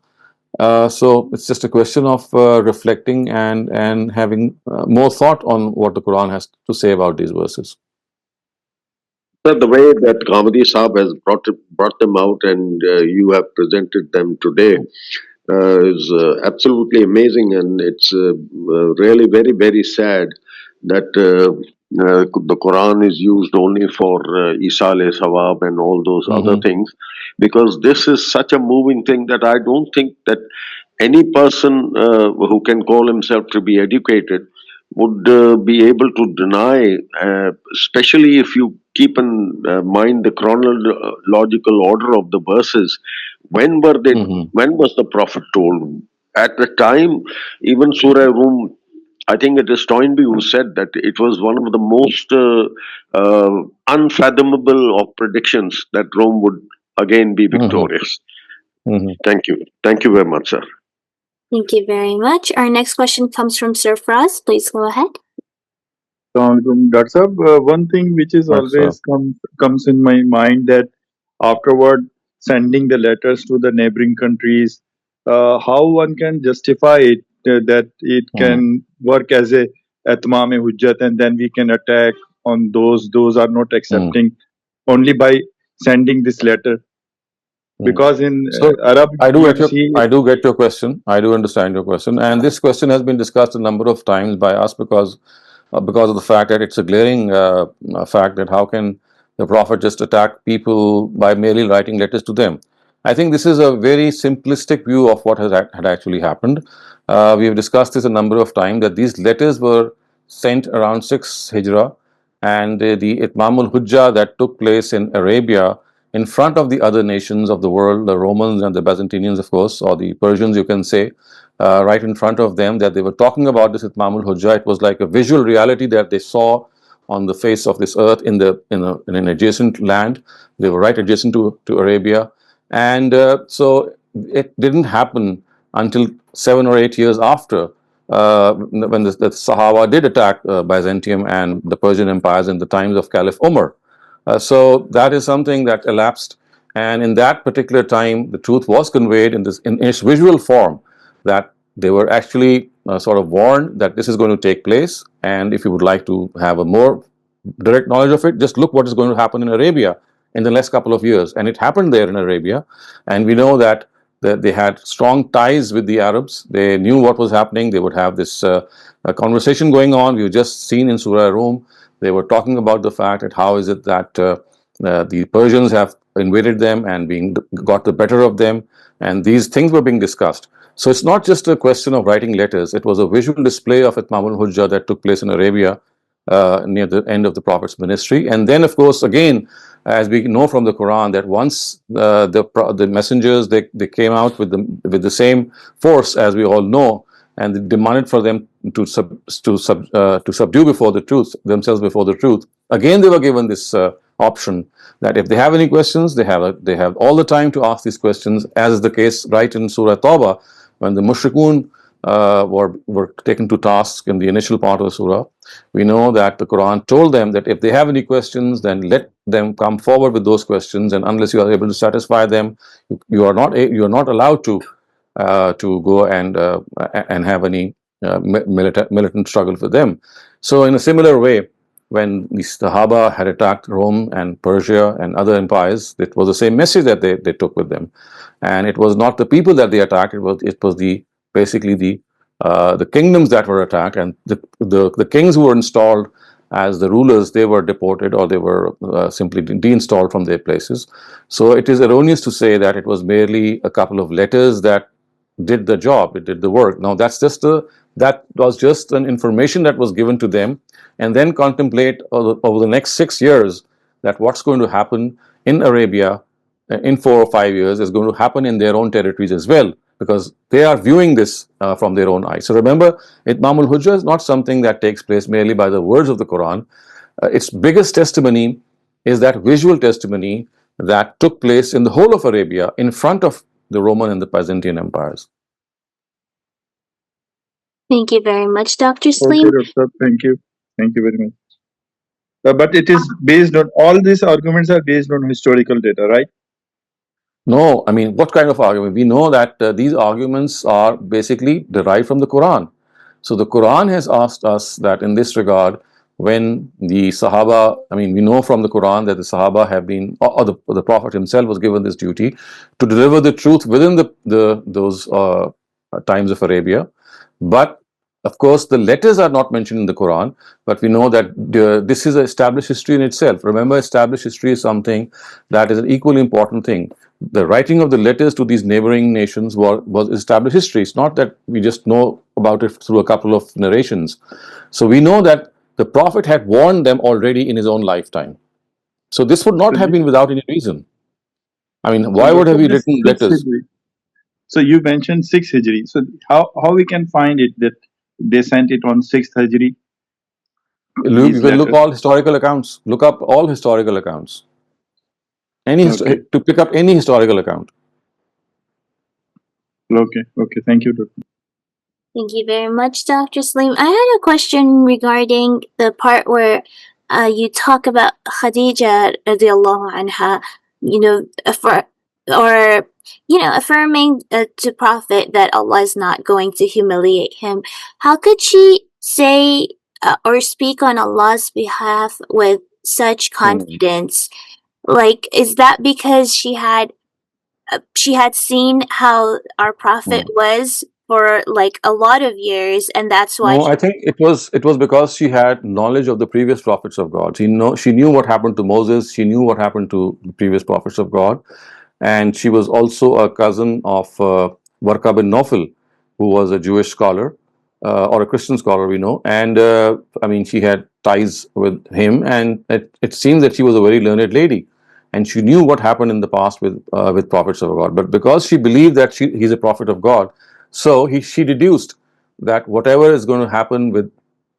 So it's just a question of reflecting and having more thought on what the Quran has to say about these verses. Sir, the way that Ghamidi Saab has brought them out, and you have presented them today, is absolutely amazing, and it's really very, very sad that the Quran is used only for Isale Sawab and all those other things, because this is such a moving thing that I don't think that any person who can call himself to be educated would be able to deny, especially if you keep in mind the chronological order of the verses. When were they? When was the Prophet told? At the time, even Surah Rum, I think it is Toynbee who said that it was one of the most unfathomable of predictions that Rome would again be victorious. Thank you. Thank you very much, sir. Thank you very much. Our next question comes from Sir Fraz. Please go ahead. Dr. Saab, one thing which is always comes in my mind, that afterward sending the letters to the neighboring countries, how one can justify it, that it can work as a atmam hujjat, and then we can attack on those are not accepting only by sending this letter. Because in Arab, I do get your question. I do understand your question, and this question has been discussed a number of times by us, because because of the fact that it's a glaring fact that how can the Prophet just attack people by merely writing letters to them. I think this is a very simplistic view of what had actually happened. We have discussed this a number of times that these letters were sent around 6 Hijrah, and the Itmamul Hujjah that took place in Arabia in front of the other nations of the world, the Romans and the Byzantines, of course, or the Persians, you can say, right in front of them, that they were talking about this Itmamul Hujjah. It was like a visual reality that they saw on the face of this earth in an adjacent land. They were right adjacent to Arabia. And so it didn't happen until 7 or 8 years after, when the Sahaba did attack Byzantium and the Persian empires in the times of Caliph Umar. So that is something that elapsed, and in that particular time, the truth was conveyed in its visual form, that they were actually sort of warned that this is going to take place, and if you would like to have a more direct knowledge of it, just look what is going to happen in Arabia in the next couple of years. And it happened there in Arabia, and we know that they had strong ties with the Arabs. They knew what was happening. They would have this conversation going on. We've just seen in Surah Rum, they were talking about the fact that how is it that the Persians have invaded them and got the better of them, and these things were being discussed. So it's not just a question of writing letters. It was a visual display of Itmamul Hujjah that took place in Arabia near the end of the Prophet's ministry. And then, of course, again, as we know from the Quran, that once the messengers, they came out with the same force, as we all know, and they demanded for them to subdue themselves before the truth. Again, they were given this option that if they have any questions, they have all the time to ask these questions, as is the case right in Surah Tawbah, when the mushrikun were taken to task in the initial part of the surah. We know that the Quran told them that if they have any questions, then let them come forward with those questions, and unless you are able to satisfy them, you are not allowed to go and have any militant struggle with them. So in a similar way, when the Sahaba had attacked Rome and Persia and other empires, it was the same message that they took with them. And it was not the people that they attacked, it was basically the kingdoms that were attacked, and the kings who were installed as the rulers, they were deported, or they were simply deinstalled from their places. So it is erroneous to say that it was merely a couple of letters that did the job, it did the work. Now that was just an information that was given to them, and then contemplate over the next 6 years that what's going to happen in Arabia in 4 or 5 years is going to happen in their own territories as well, because they are viewing this from their own eyes. So remember, Itmamul Hujjah is not something that takes place merely by the words of the Quran. Its biggest testimony is that visual testimony that took place in the whole of Arabia in front of the Roman and the Byzantine empires. Thank you very much, Dr. Okay, Saleem. Dr. Thank you. Thank you very much. But it is based on, all these arguments are based on historical data, right? No, I mean, what kind of argument? We know that these arguments are basically derived from the Quran. So the Quran has asked us that in this regard, when the Sahaba, I mean, we know from the Quran that the Sahaba have been, or the Prophet himself was given this duty to deliver the truth within those times of Arabia. But of course, the letters are not mentioned in the Quran, but we know that this is an established history in itself. Remember, established history is something that is an equally important thing. The writing of the letters to these neighboring nations was established history. It's not that we just know about it through a couple of narrations. So we know that the Prophet had warned them already in his own lifetime. So this would not have been without any reason. I mean, why would have he written letters? So you mentioned 6 Hijri. So how we can find it that they sent it on 6th Hijri? You can look all historical accounts. Look up all historical accounts. To pick up any historical account. Okay. Thank you, Doctor. Thank you very much, Dr. Saleem. I had a question regarding the part where you talk about Khadija radiallahu anha, affirming to Prophet that Allah is not going to humiliate him. How could she say or speak on Allah's behalf with such confidence? Like, is that because she had seen how our Prophet was for like a lot of years, and that's why No, I think it was because she had knowledge of the previous prophets of God. She knew what happened to Moses. She knew what happened to the previous prophets of God, and she was also a cousin of Warqa bin Nawfal, who was a Jewish scholar or a Christian scholar, we know. And I mean, she had ties with him, and it seems that she was a very learned lady, and she knew what happened in the past with prophets of God. But because she believed that he's a prophet of God, so she deduced that whatever is going to happen with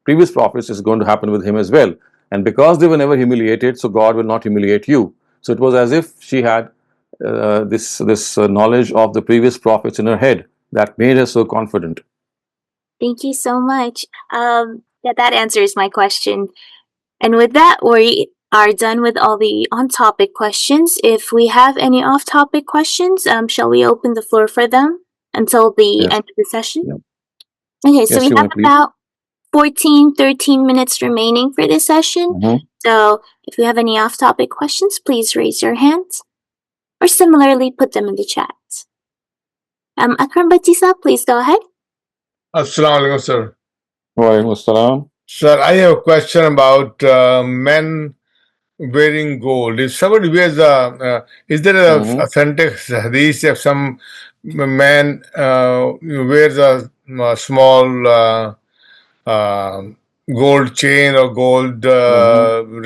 previous prophets is going to happen with him as well. And because they were never humiliated, so God will not humiliate you. So it was as if she had this knowledge of the previous prophets in her head that made her so confident. thank you so much. Yeah, that answers my question. And with that, we are done with all the on-topic questions. If we have any off-topic questions, shall we open the floor for them until the Yes. end of the session? Yeah. Okay, so Yes, we you have may please. about 14, 13 minutes remaining for this session. So if you have any off-topic questions, please raise your hands or similarly put them in the chat. Akram Batisa, please go ahead. Assalamu alaikum, sir. Wa alaikum assalam. Sir, I have a question about men wearing gold. If somebody wears is there a authentic hadith if some man wears a small gold chain or gold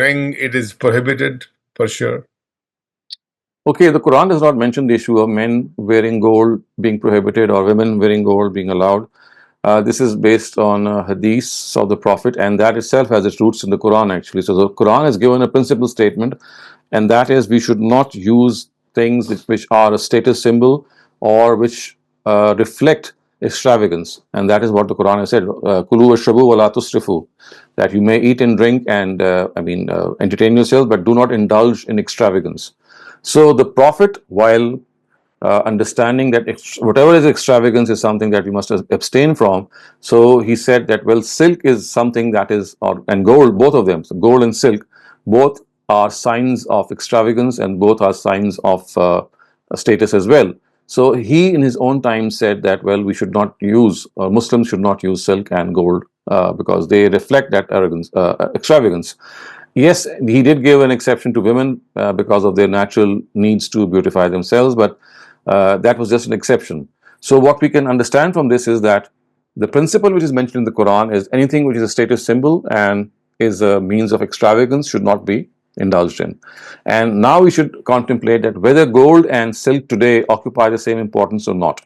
ring, it is prohibited for sure? Okay, the Quran does not mention the issue of men wearing gold being prohibited or women wearing gold being allowed. This is based on hadiths of the Prophet, and that itself has its roots in the Quran actually. So the Quran has given a principal statement, and that is we should not use things which are a status symbol or which reflect extravagance, and that is what the Quran has said: "Kulu washrabu wa la tusrifu," that you may eat and drink and entertain yourself, but do not indulge in extravagance. So the Prophet, while understanding that whatever is extravagance is something that we must abstain from. So he said that, well, silk is something that is, and gold, both of them, so gold and silk, both are signs of extravagance and both are signs of status as well. So he in his own time said that, well, we should not use, Muslims should not use silk and gold because they reflect that extravagance. Yes, he did give an exception to women because of their natural needs to beautify themselves, but that was just an exception. So what we can understand from this is that the principle which is mentioned in the Quran is anything which is a status symbol and is a means of extravagance should not be indulged in. And now we should contemplate that whether gold and silk today occupy the same importance or not.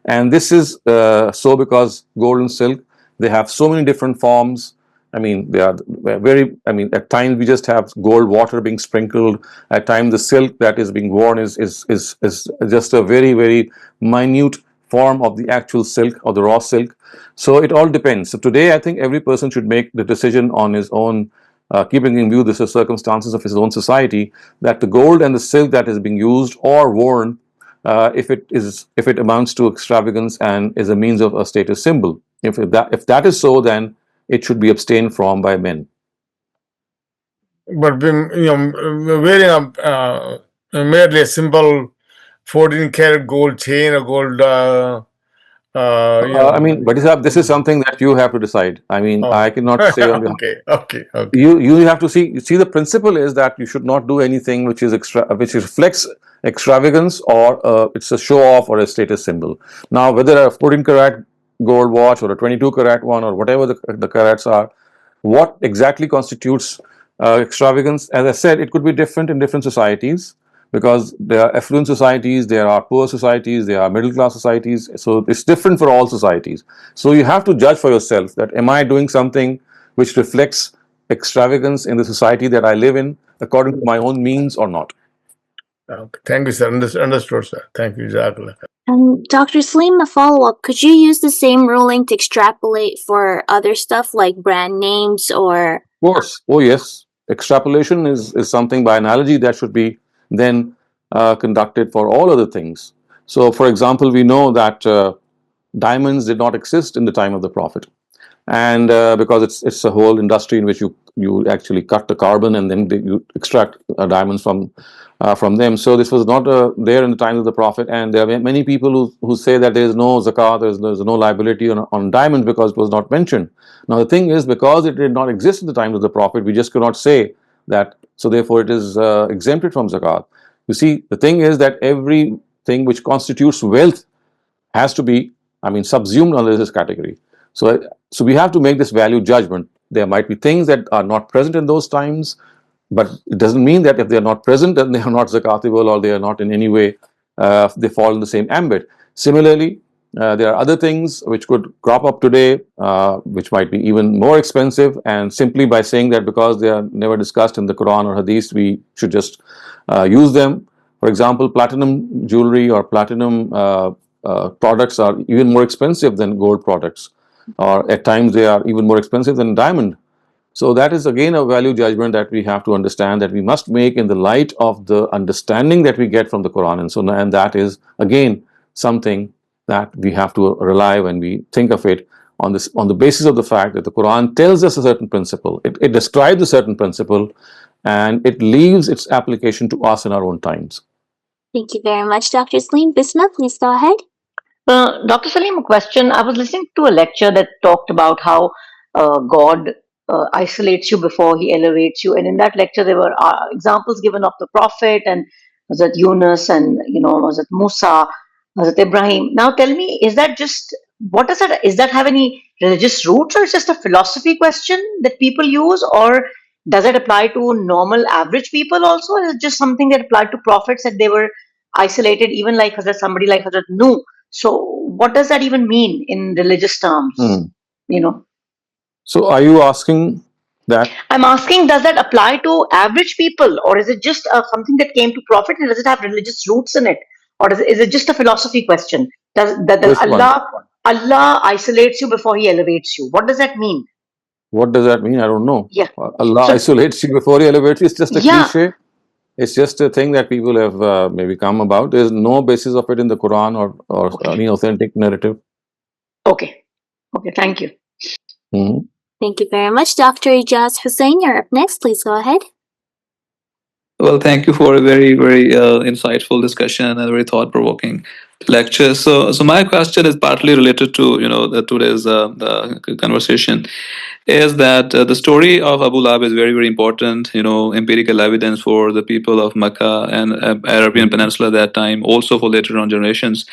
And this is so because gold and silk, they have so many different forms. I mean, they are very, I mean, at times we just have gold water being sprinkled. At times the silk that is being worn is just a very, very minute form of the actual silk or the raw silk. So it all depends. So today I think every person should make the decision on his own, keeping in view the circumstances of his own society, that the gold and the silk that is being used or worn, if it amounts to extravagance and is a means of a status symbol. If that is so, then it should be abstained from by men. But wearing merely a simple 14-karat gold chain or gold, I mean, but this is something that you have to decide. I mean, I cannot say on behalf. Okay. You have to see. The principle is that you should not do anything which reflects extravagance or it's a show off or a status symbol. Now, whether a 14-karat gold watch or a 22-karat one or whatever the carats are, what exactly constitutes extravagance? As I said, it could be different in different societies because there are affluent societies, there are poor societies, there are middle class societies. So it's different for all societies. So you have to judge for yourself that am I doing something which reflects extravagance in the society that I live in according to my own means or not. Okay. Thank you, sir. Understood, sir. Thank you. Dr. Saleem, a follow-up. Could you use the same ruling to extrapolate for other stuff like brand names or? Of course. Oh, yes. Extrapolation is something by analogy that should be then conducted for all other things. So, for example, we know that diamonds did not exist in the time of the Prophet. and because it's a whole industry in which you actually cut the carbon and then you extract diamonds from them. So this was not there in the times of the Prophet, and there are many people who say that there is no zakat, there's no liability on diamonds because it was not mentioned. Now the thing is, because it did not exist in the times of the Prophet, we just cannot say that, so therefore it is exempted from zakat. You see, the thing is that everything which constitutes wealth has to be, subsumed under this category. So we have to make this value judgment. There might be things that are not present in those times, but it doesn't mean that if they are not present, then they are not zakatable, or they are not in any way, they fall in the same ambit. Similarly, there are other things which could crop up today, which might be even more expensive, and simply by saying that because they are never discussed in the Quran or Hadith, we should just use them. For example, platinum jewelry or platinum products are even more expensive than gold products, or at times they are even more expensive than diamond. So that is again a value judgment that we have to understand, that we must make in the light of the understanding that we get from the Quran and Sunnah, and that is again something that we have to rely when we think of it on the basis of the fact that the Quran tells us a certain principle, it describes a certain principle, and it leaves its application to us in our own times. Thank you very much, Dr. Saleem. Bisma, please go ahead. Dr. Saleem, a question. I was listening to a lecture that talked about how God isolates you before he elevates you. And in that lecture, there were examples given of the Prophet and Hazrat Yunus and, Hazrat Musa, Hazrat Ibrahim. Now tell me, is that just, what does that, is that have any religious roots, or is just a philosophy question that people use? Or does it apply to normal average people also? Or is it just something that applied to prophets, that they were isolated, even like somebody like Hazrat Nuh? So what does that even mean in religious terms? So are you asking that? I'm asking, does that apply to average people, or is it just something that came to Prophet, and does it have religious roots in it, or is it just a philosophy question? Does Allah isolates you before he elevates you? What does that mean? What does that mean? I don't know. Yeah. Allah isolates you before he elevates you. It's just a cliche. It's just a thing that people have maybe come about. There's no basis of it in the Quran or any authentic narrative. Okay. Thank you. Mm-hmm. Thank you very much. Dr. Ijaz Hussain, you're up next. Please go ahead. Well, thank you for a very, very insightful discussion and a very thought-provoking lecture. So my question is partly related to today's conversation. Is that the story of Abu Lahab is very, very important. Empirical evidence for the people of Mecca and Arabian Peninsula at that time, also for later on generations.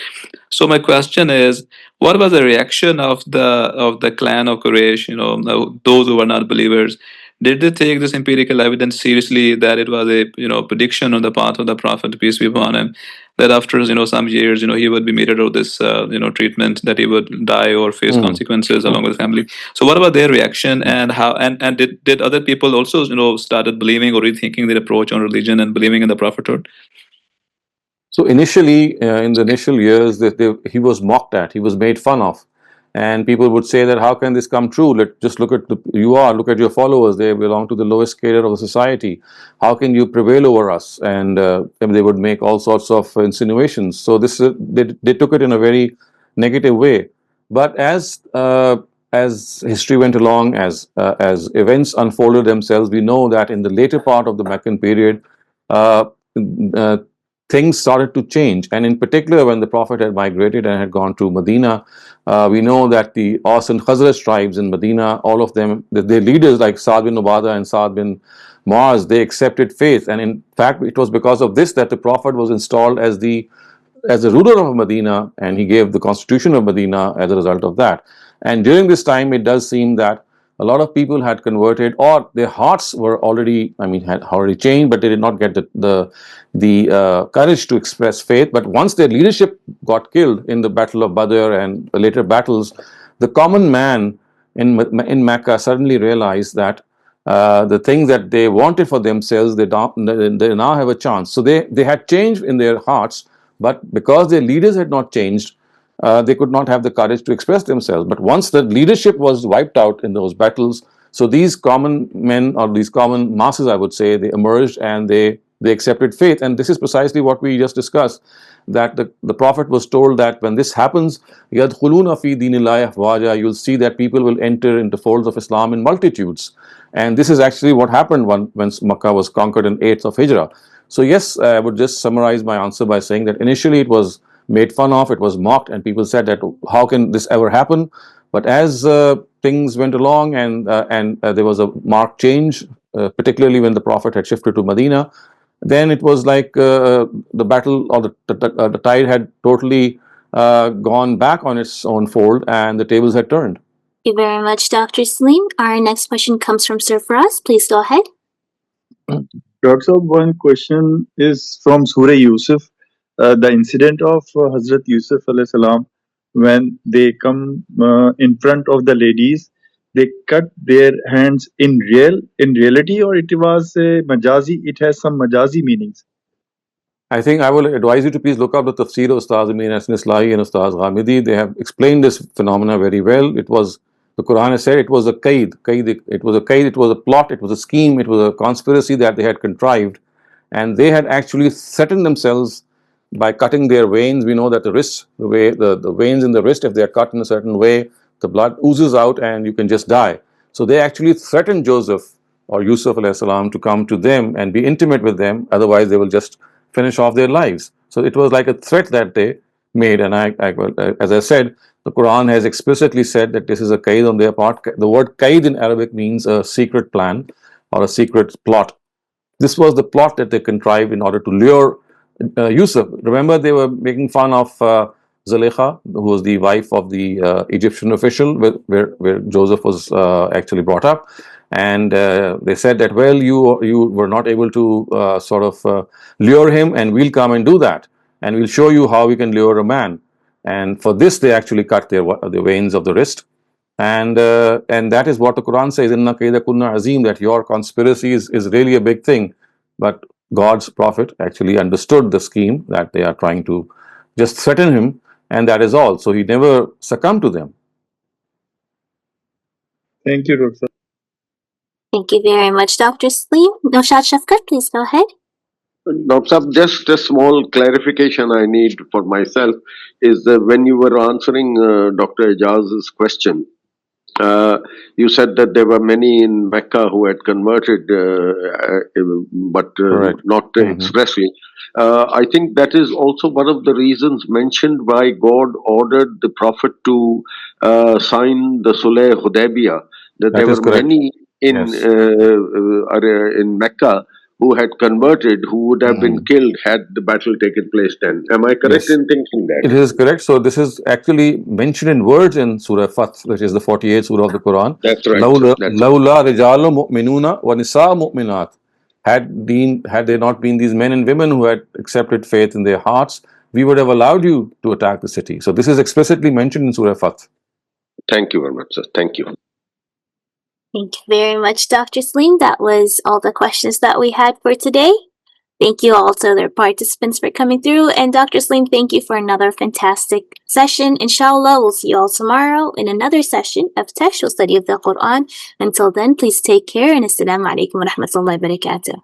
So my question is, what was the reaction of the clan of Quraysh? Those who were not believers. Did they take this empirical evidence seriously, that it was a prediction on the part of the Prophet, peace be upon him, that after some years he would be meted out this treatment, that he would die or face consequences along with family? So what about their reaction, and how and did other people also started believing or rethinking their approach on religion and believing in the prophethood? So initially, in the initial years, he was mocked at, he was made fun of, and people would say that how can this come true? Just look at look at your followers. They belong to the lowest cadre of the society. How can you prevail over us? And they would make all sorts of insinuations. So they took it in a very negative way. But as history went along, as events unfolded themselves, we know that in the later part of the Meccan period, things started to change. And in particular, when the Prophet had migrated and had gone to Medina, we know that the Aus and Khazraj tribes in Medina, all of them, their leaders like Sa'd bin Ubadah and Sa'd bin Mu'az, they accepted faith. And in fact, it was because of this that the Prophet was installed as the ruler of Medina, and he gave the constitution of Medina as a result of that. And during this time, it does seem that a lot of people had converted, or their hearts were already, had already changed, but they did not get the courage to express faith. But once their leadership got killed in the Battle of Badr and the later battles, the common man in Mecca suddenly realized that the things that they wanted for themselves, they now have a chance. So they had changed in their hearts, but because their leaders had not changed, they could not have the courage to express themselves. But once the leadership was wiped out in those battles, so these common men, or these common masses, I would say, they emerged and they they accepted faith. And this is precisely what we just discussed, that the Prophet was told that when this happens, يَدْخُلُونَ فِي دِينِ اللَّهِ أَفْوَاجًا, you'll see that people will enter into folds of Islam in multitudes. And this is actually what happened when Makkah was conquered in 8th of Hijrah. So yes, I would just summarize my answer by saying that initially it was made fun of, it was mocked, and people said that how can this ever happen? But as things went along and there was a marked change, particularly when the Prophet had shifted to Medina, then it was like the battle or the tide had totally gone back on its own fold and the tables had turned. Thank you very much, Dr. Saleem. Our next question comes from Sir Faraz. Please go ahead. Dr. Saab, one question is from Surah Yusuf. The incident of Hazrat Yusuf alayhi salam, when they come in front of the ladies, they cut their hands in reality, or it was majazi, it has some majazi meanings? I think I will advise you to please look up the tafsir of Ustaz Amin and Islahi and Ustaz Ghamidi. They have explained this phenomena very well. It was, the Quran has said, it was a qaid. It was a qaid, it was a plot, it was a scheme, it was a conspiracy that they had contrived. And they had actually threatened themselves by cutting their veins. We know that the wrist, the veins in the wrist, if they are cut in a certain way, the blood oozes out and you can just die. So they actually threatened Joseph or Yusuf alayhi salam to come to them and be intimate with them, otherwise they will just finish off their lives. So it was like a threat that they made. And as I said, the Quran has explicitly said that this is a qaid on their part. The word qaid in Arabic means a secret plan or a secret plot. This was the plot that they contrived in order to lure Yusuf. Remember, they were making fun of Zulaikha, who was the wife of the Egyptian official where Joseph was actually brought up. And they said that, well, you were not able to sort of lure him, and we'll come and do that. And we'll show you how we can lure a man. And for this, they actually cut the veins of the wrist. And that is what the Quran says, Inna kaida kunna azim, that your conspiracy is really a big thing. But God's Prophet actually understood the scheme, that they are trying to just threaten him, and that is all. So he never succumbed to them. Thank you, Dr. Saab. Thank you very much, Dr. Saleem. Naushad Shafkat, please go ahead. Dr. Saab, just a small clarification I need for myself is that when you were answering Dr. Ijaz's question, you said that there were many in Mecca who had converted, but not expressly. I think that is also one of the reasons mentioned why God ordered the Prophet to sign the Sulh Hudaybiyah, that there were many in Mecca who had converted, who would have been killed had the battle taken place then. Am I correct in thinking that? It is correct. So this is actually mentioned in words in Surah Fath, which is the 48th Surah of the Quran. That's right. Lawla rijalu mu'minuna wa nisa mu'minat. Had there not been these men and women who had accepted faith in their hearts, we would have allowed you to attack the city. So this is explicitly mentioned in Surah Fath. Thank you very much, sir. Thank you. Thank you very much, Dr. Saleem. That was all the questions that we had for today. Thank you all to the participants for coming through. And Dr. Saleem, thank you for another fantastic session. Inshallah, we'll see you all tomorrow in another session of textual study of the Quran. Until then, please take care, and Assalamu alaikum wa rahmatullahi wa barakatuh.